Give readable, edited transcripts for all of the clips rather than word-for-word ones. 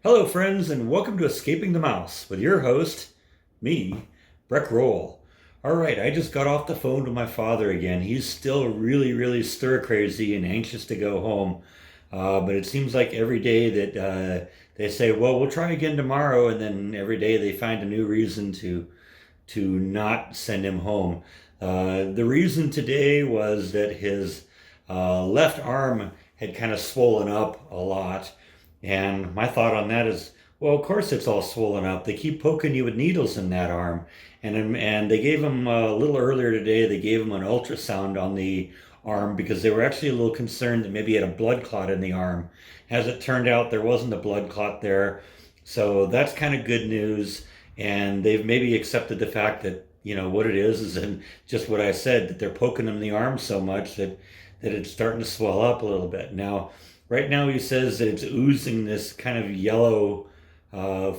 Hello, friends, and welcome to Escaping the Mouse with your host, me, Breck Roll. All right, I just got off the phone to my father again. He's still really stir crazy and anxious to go home. But it seems like every day that they say, "Well, we'll try again tomorrow," and then every day they find a new reason to not send him home. The reason today was that his left arm had kind of swollen up a lot. And my thought on that is, well, of course it's all swollen up. They keep poking you with needles in that arm. And they gave him a little earlier today, they gave him an ultrasound on the arm because they were actually a little concerned that maybe he had a blood clot in the arm. As it turned out, there wasn't a blood clot there. So that's kind of good news. And they've maybe accepted the fact that, what it is in just what I said, that they're poking him in the arm so much that it's starting to swell up a little bit. Now, right now he says that it's oozing this kind of yellow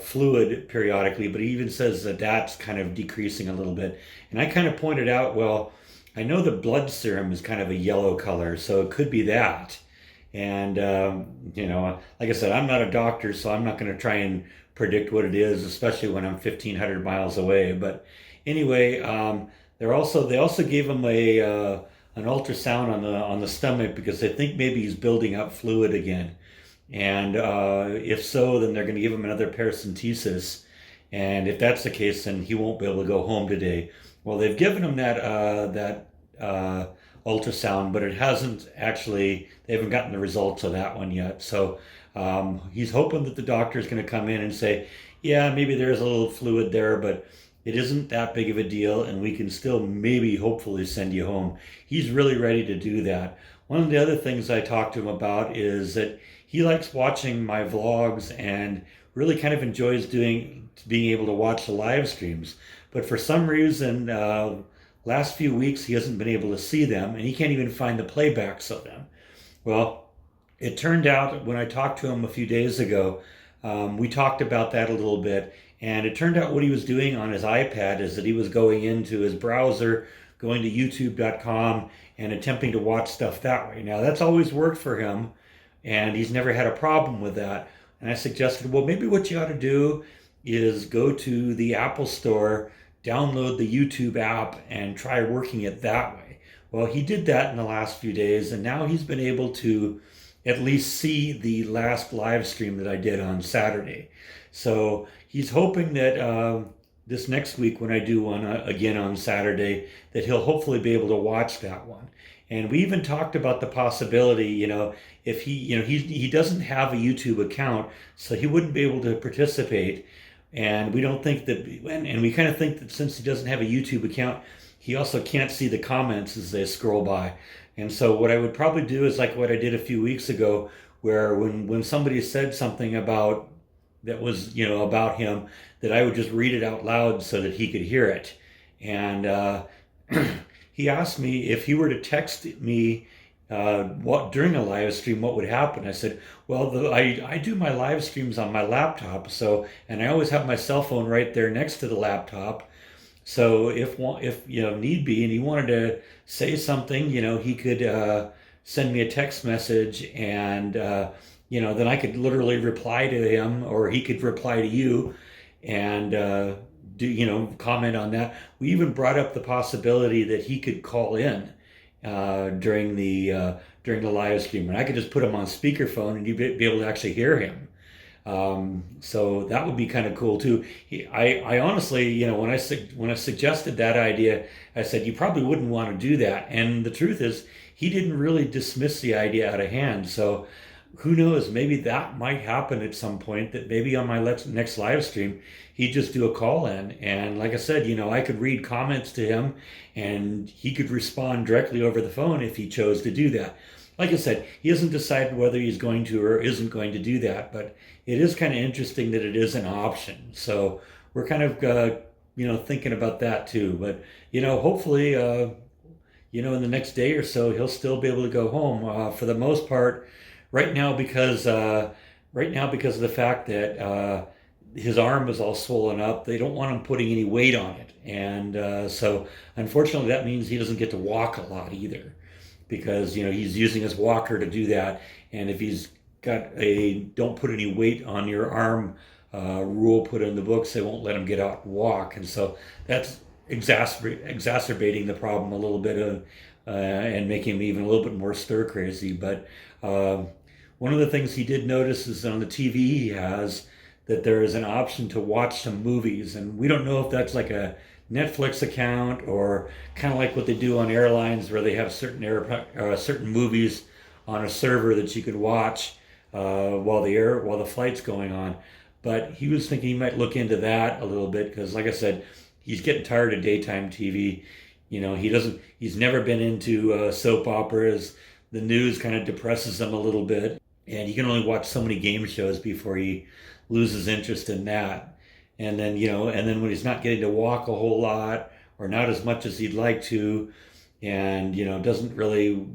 fluid periodically, but he even says that that's kind of decreasing a little bit. And I kind of pointed out, well, I know the blood serum is kind of a yellow color, so it could be that. And, like I said, I'm not a doctor, so I'm not going to try and predict what it is, especially when I'm 1,500 miles away. But anyway, they also gave him an ultrasound on the stomach because they think maybe he's building up fluid again. And if so, then they're going to give him another paracentesis. And if that's the case, then he won't be able to go home today. Well, they've given him that ultrasound, but it hasn't actually. They haven't gotten the results of that one yet. So he's hoping that the doctor is going to come in and say, yeah, maybe there's a little fluid there, but it isn't that big of a deal, and we can still maybe hopefully send you home. He's really ready to do that. One of the other things I talked to him about is that he likes watching my vlogs and really kind of enjoys being able to watch the live streams. But for some reason, last few weeks he hasn't been able to see them, and he can't even find the playbacks of them. Well, it turned out when I talked to him a few days ago, we talked about that a little bit. And it turned out what he was doing on his iPad is that he was going into his browser, going to youtube.com and attempting to watch stuff that way. Now, that's always worked for him, and he's never had a problem with that. And I suggested, well, maybe what you ought to do is go to the Apple Store, download the YouTube app, and try working it that way. Well, he did that in the last few days, and now he's been able to at least see the last live stream that I did on Saturday. So he's hoping that this next week when I do one again on Saturday, that he'll hopefully be able to watch that one. And we even talked about the possibility, if he doesn't have a YouTube account, so he wouldn't be able to participate. And we don't think that, and we kind of think that since he doesn't have a YouTube account, he also can't see the comments as they scroll by. And so what I would probably do is like what I did a few weeks ago, where when somebody said something about that was, about him, that I would just read it out loud so that he could hear it. And he asked me if he were to text me during a live stream, what would happen. I said, well, I do my live streams on my laptop, and I always have my cell phone right there next to the laptop. So if need be, and he wanted to say something, he could send me a text message, and then I could literally reply to him, or he could reply to you, and comment on that. We even brought up the possibility that he could call in during the live stream, and I could just put him on speakerphone, and you'd be able to actually hear him. So that would be kind of cool too. I honestly, when I suggested that idea, I said you probably wouldn't want to do that, and the truth is, he didn't really dismiss the idea out of hand. So who knows? Maybe that might happen at some point. That maybe on my next live stream, he'd just do a call in, and like I said, I could read comments to him, and he could respond directly over the phone if he chose to do that. Like I said, he hasn't decided whether he's going to or isn't going to do that, but it is kind of interesting that it is an option. So we're kind of, thinking about that too. But, hopefully, in the next day or so, he'll still be able to go home. For the most part, right now because of the fact that his arm is all swollen up, they don't want him putting any weight on it. And so unfortunately, that means he doesn't get to walk a lot either, because he's using his walker to do that. And if he's got a don't put any weight on your arm rule put in the books. They won't let him get out and walk, and so that's exacerbating the problem a little bit and making him even a little bit more stir crazy. But one of the things he did notice is on the TV he has that there is an option to watch some movies, and we don't know if that's like a Netflix account or kind of like what they do on airlines where they have certain movies on a server that you can watch while the flight's going on. But he was thinking he might look into that a little bit because, like I said, he's getting tired of daytime TV. He's never been into soap operas. The news kind of depresses him a little bit, and he can only watch so many game shows before he loses interest in that. And then when he's not getting to walk a whole lot or not as much as he'd like to, and doesn't really,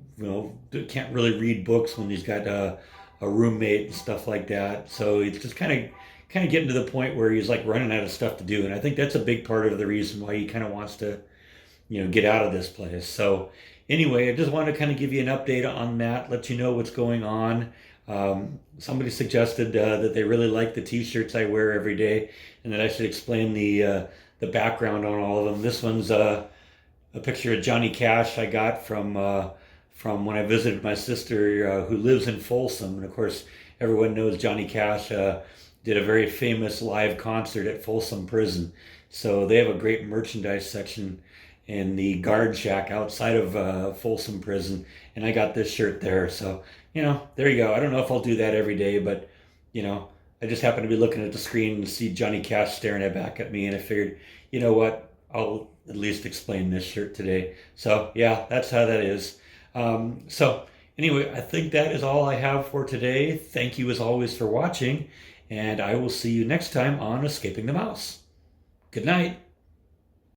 can't really read books when he's got a roommate and stuff like that. So it's just kind of getting to the point where he's like running out of stuff to do. And I think that's a big part of the reason why he kind of wants to, get out of this place. So anyway, I just wanted to kind of give you an update on that, let you know what's going on. Somebody suggested that they really like the t-shirts I wear every day and that I should explain the background on all of them. This one's a picture of Johnny Cash I got from when I visited my sister who lives in Folsom. And of course, everyone knows Johnny Cash did a very famous live concert at Folsom Prison. So they have a great merchandise section in the guard shack outside of Folsom Prison. And I got this shirt there. So, there you go. I don't know if I'll do that every day, but, I just happened to be looking at the screen and see Johnny Cash staring back at me. And I figured, you know what? I'll at least explain this shirt today. So, yeah, that's how that is. So, anyway, I think that is all I have for today. Thank you, as always, for watching. And I will see you next time on Escaping the Mouse. Good night.